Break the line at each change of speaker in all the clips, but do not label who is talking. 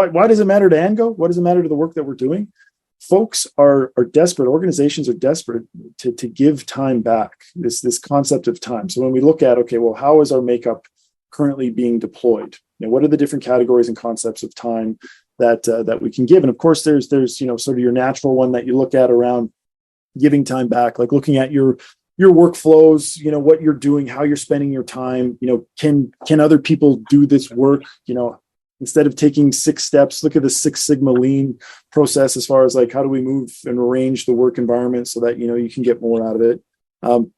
why does it matter to Andgo? What does it matter to the work that we're doing? Folks are desperate. Organizations are desperate to give time back. This concept of time. So when we look at, okay, well, how is our makeup currently being deployed? What are the different categories and concepts of time that we can give? And of course, there's sort of your natural one that you look at around giving time back, like looking at your workflows, what you're doing, how you're spending your time. Can other people do this work? Instead of taking 6 steps, look at the 6 Sigma lean process as far as like, how do we move and arrange the work environment so that, you can get more out of it. And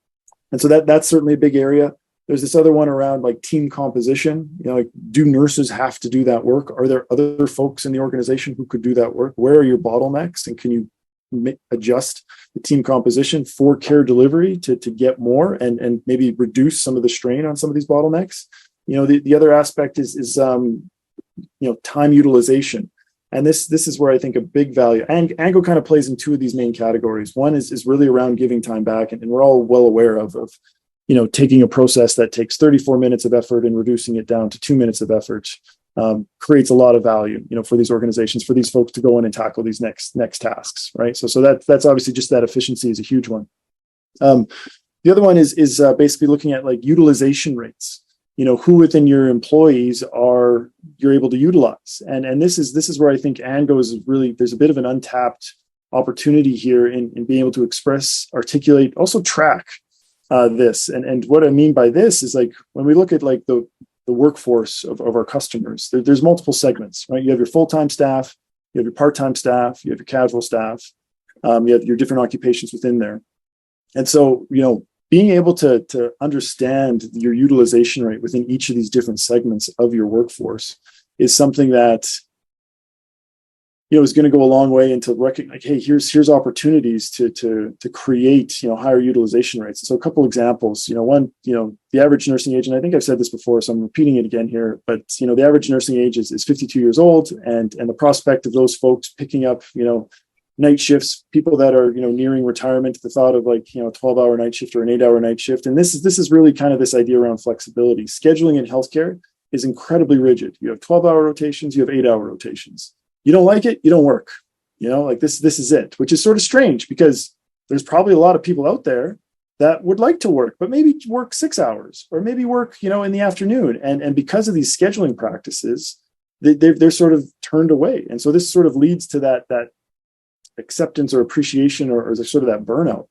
so that's certainly a big area. There's this other one around like team composition, like, do nurses have to do that work? Are there other folks in the organization who could do that work? Where are your bottlenecks? And can you adjust the team composition for care delivery to get more and maybe reduce some of the strain on some of these bottlenecks? The other aspect is time utilization. And this is where I think a big value, and Andgo kind of plays in 2 of these main categories. One is really around giving time back. And we're all well aware of taking a process that takes 34 minutes of effort and reducing it down to 2 minutes of effort creates a lot of value, for these organizations, for these folks to go in and tackle these next tasks, right? So that's obviously just that efficiency is a huge one. The other one is basically looking at like utilization rates. Who within your employees you're able to utilize, and this is where I think Andgo is really, there's a bit of an untapped opportunity here in being able to express, articulate, also track this. And what I mean by this is like when we look at like the workforce of our customers, there's multiple segments, right? You have your full-time staff, you have your part-time staff, you have your casual staff, you have your different occupations within there, and so being able to understand your utilization rate within each of these different segments of your workforce is something that is going to go a long way into recognize, hey, here's opportunities to create higher utilization rates. So a couple examples, one, the average nursing age, and I think I've said this before, so I'm repeating it again here, but the average nursing age is 52 years old, and the prospect of those folks picking up night shifts, people that are nearing retirement, the thought of like 12-hour night shift or an 8-hour night shift. And this is really kind of this idea around flexibility. Scheduling in healthcare is incredibly rigid. You have 12-hour rotations, you have 8-hour rotations. You don't like it, you don't work. Like this is it, which is sort of strange because there's probably a lot of people out there that would like to work, but maybe work 6 hours or maybe work in the afternoon. And because of these scheduling practices, they're sort of turned away. And so this sort of leads to that acceptance or appreciation or sort of that burnout.